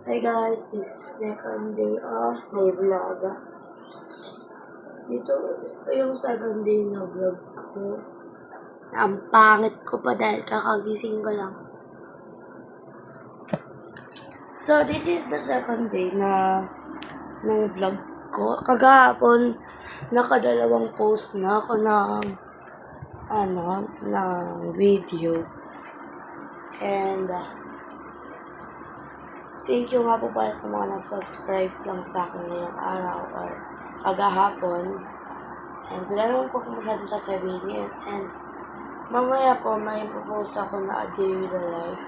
Hi guys, this is second day of my vlog. Ito yung second day na vlog ko. Ang pangit ko pa dahil kakagising ko lang. So, this is the second day na ng vlog ko. Kagahapon, nakadalawang post na ako ng video. And, thank you nga po pala sa mga nag-subscribe lang sa akin ngayong araw or kagahapon. And wala naman po kung masyadong sasabihin. And mamaya po may propose ako na a day with a life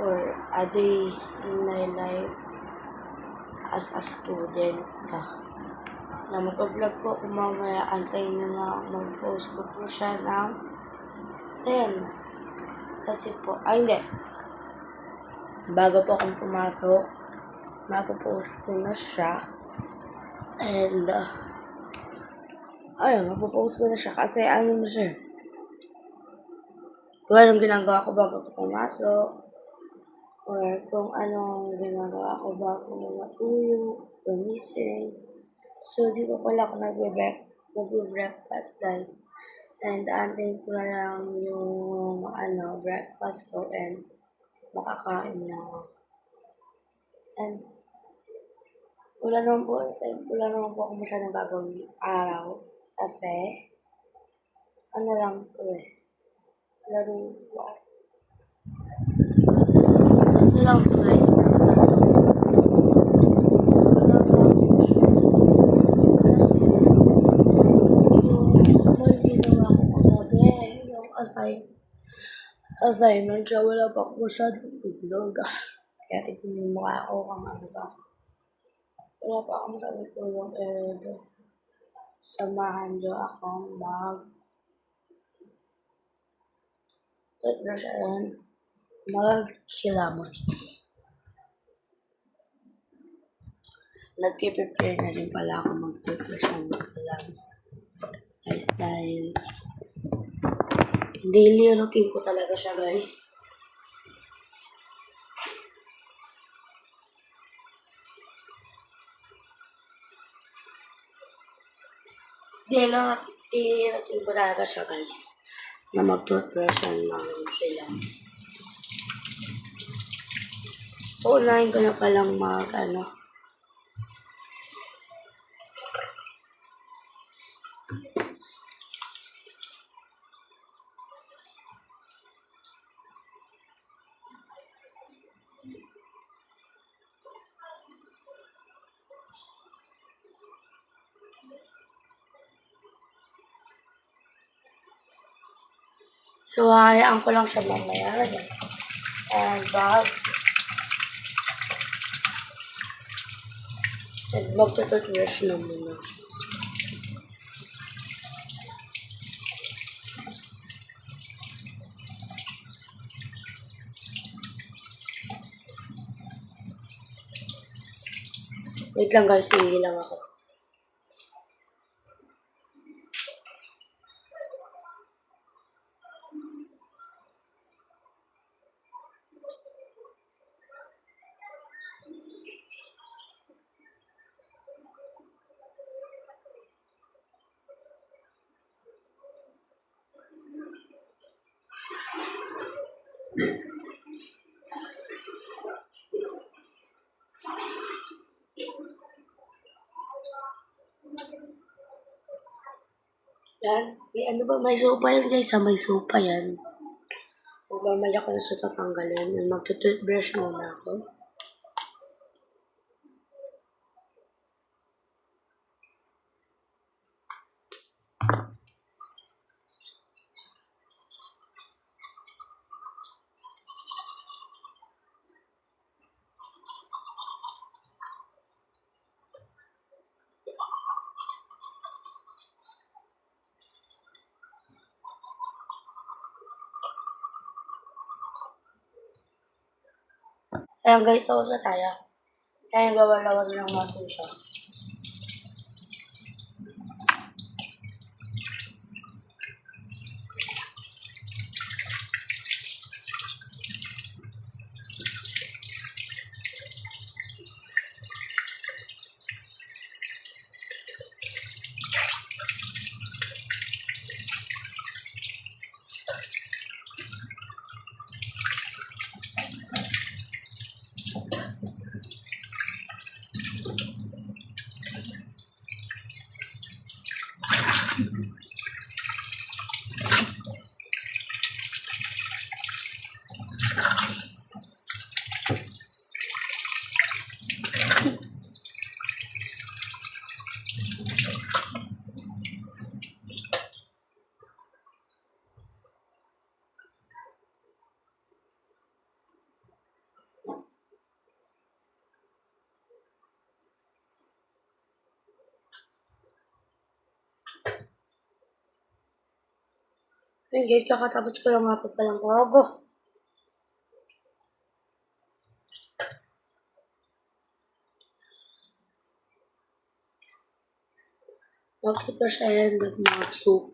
or a day in my life as a student. Na mag-vlog po ako mamaya. Antayin na lang mag-post ko po siya ng 10. Kasi po, hindi. Bago po akong pumasok, mapopost ko na siya. And, mapopost ko na siya kasi ano na siya. Kung anong ginagawa ko bago ko pumasok, or kung anong ginagawa ko bago matulog, gumising. So, di pa pala ako nag-breakfast, guys. And, antayin ko na lang yung breakfast ko and makakain na ako. And, wala naman po ako masyadong gagawin araw. Kasi, lang to laro what? Lang to guys. Wala po ako kasi, yung ginawa ko kagabi, yung assignment siya, wala pa ako masyadong tulog. Kaya tignan yung mukha ko kung ano ba. Wala pa ako masyadong tulog and samahan niyo akong toothbrush and mag-hilamos. Nag-prepare na rin pala ako mag-toothbrush and mag-hilamos. Guys, dahil daily routine ko talaga siya, guys. Daily routine ko talaga siya, guys. Na mag-toothbrush and mag-hilamos. Unahin ko na palang So, hayaan ko lang siya mamaya. And magtututbrush na muna. Wait lang guys, hihilang ako. Yan. Ano ba? May sopa yan guys. May sopa yan. Kung mamaya ko na siya tatanggalin. Magtututbrush muna ako. Ayan guys, tapos na tayo. Ayan, gawa-lawan lang natin siya. Ayun guys, kakatapos ko lang nga palang bago. Mag-prepare and mag-soup.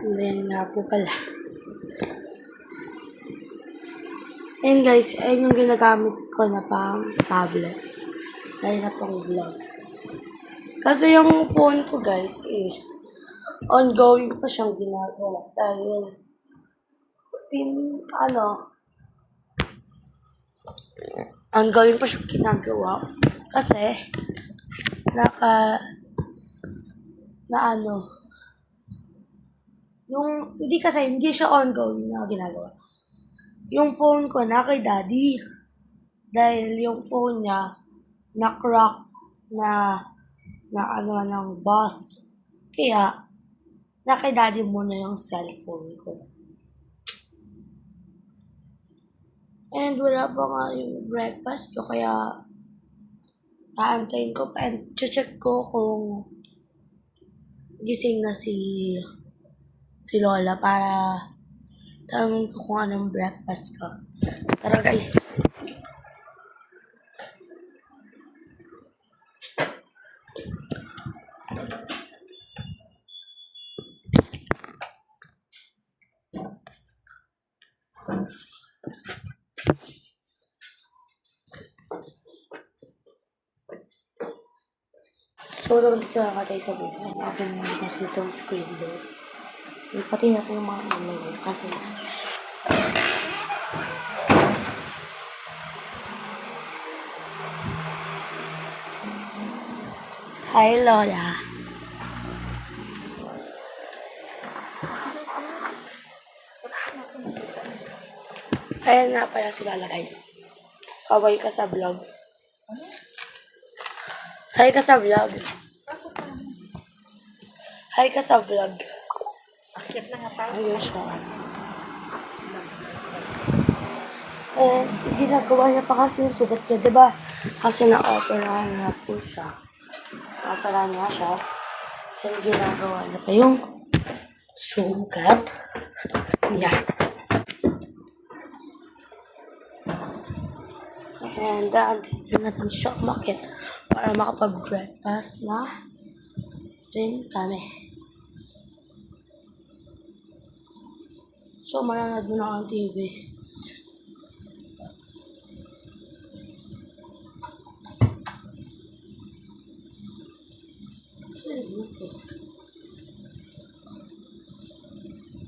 Ayan nga po pala. Ayan guys, ayun yung ginagamit ko na pang tablet. Dahil na pang vlog. Kasi yung phone ko guys is ongoing pa siyang ginagawa. Dahil, ongoing pa siyang ginagawa. Kasi, hindi siya ongoing na ginagawa. Yung phone ko na kay daddy. Dahil yung phone niya, na-crack ng boss. Kaya, na kay daddy muna yung cellphone ko. And wala pa nga yung breakfast ko, kaya aantayin ko pa and check ko kung gising na si Lola para tanongin ko kung anong breakfast ko. Tara guys. So, dito na tayo sa buhay. Open na natin itong screen door. Pati natin yung mga kasi hi, Lola. Ayan nga pala si Lola, guys. Kaway ka sa vlog. Hi ka sa vlog. Hi ka sa vlog. Akit na nga tayo. Ayun siya. And ginagawa niya pa kasi yung sugat niya, diba? Kasi na-operahan niya po siya. Na-operahan niya siya. And ginagawa niya pa yung sugat niya. And yun natin siya umakit para makapag-breakfast na din kami. So, mananood muna ang TV.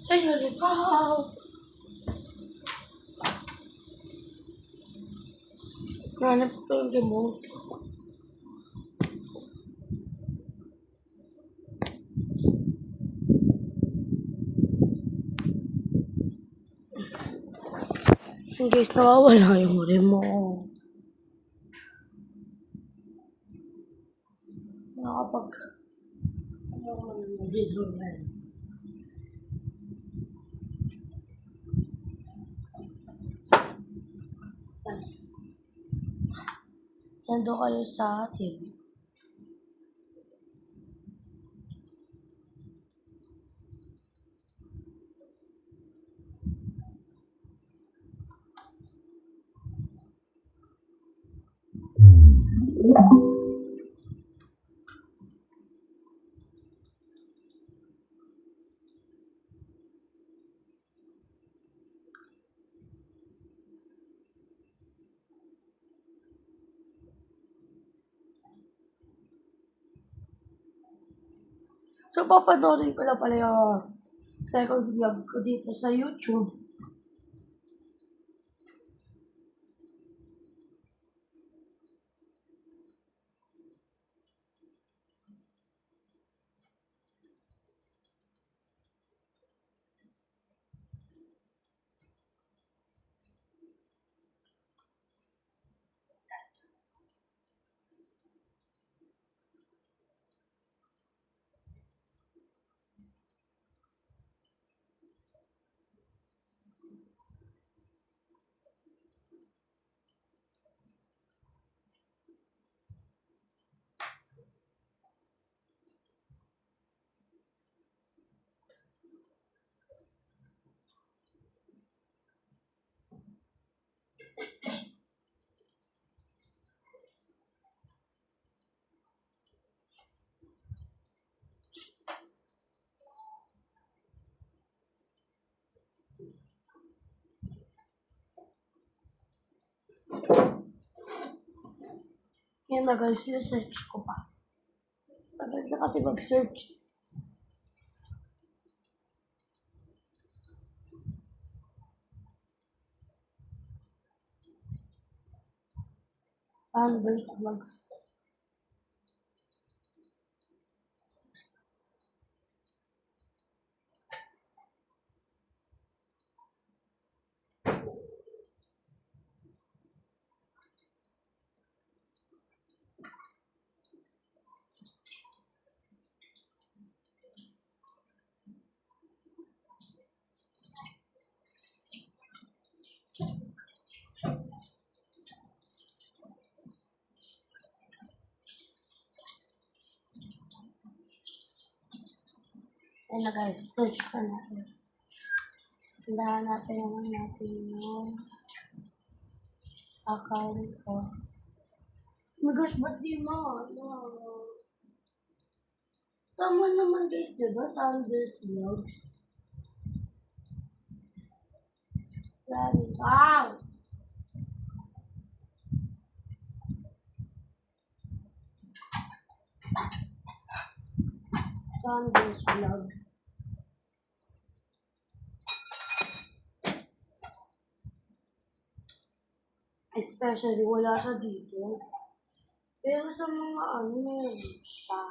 Sa'yo, lipaw! Nanap ko yung remote. Guys, nawawala yung remote. Nando kayo sa TV. So, papanoorin ko lang pala yung second vlog ko dito sa YouTube. Yan na guys, search ko pa. Tagal na kasi mag-search. Sanders Vlogs. Ayan na guys, search pa natin. Tindahan natin yung account ko. Oh my gosh, ba't di mo? No. Tama naman guys, diba? Sanders Vlogs. Wow! Sanders Vlog. Especially, wala siya dito. Pero sa mga meron siya.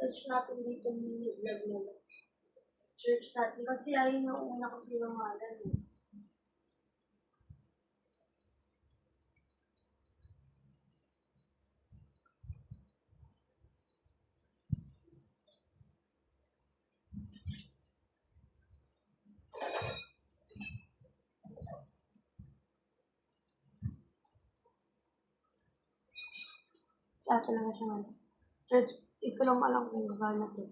Search natin dito mini vlog naman. Search natin kasi ayun yung una ko pinangalan eh. Ito lang siya guys. Search, ito lang alam kung gagana to.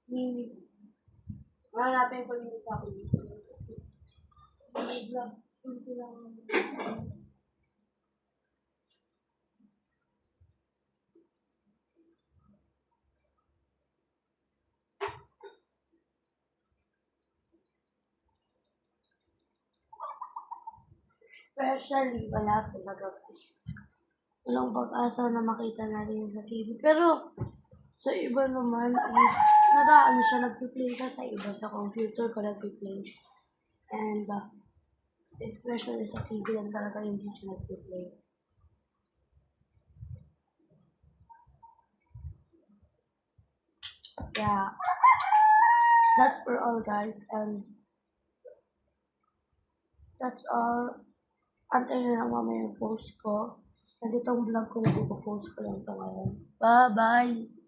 Mini. Hanapin ko yung isa ko dito. Mini vlog. Ito lang. Especially, wala talaga. Walang pag-asa na makita natin sa TV. Pero, sa iba naman is, nag-play siya sa iba. Sa computer ko nag-play. And, especially sa TV lang talaga hindi siya nag-play. Yeah. That's for all guys. And, that's all. Antayin na lang mamaya yung post ko. And itong vlog ko na ipopost ko lang ito ngayon. Bye-bye!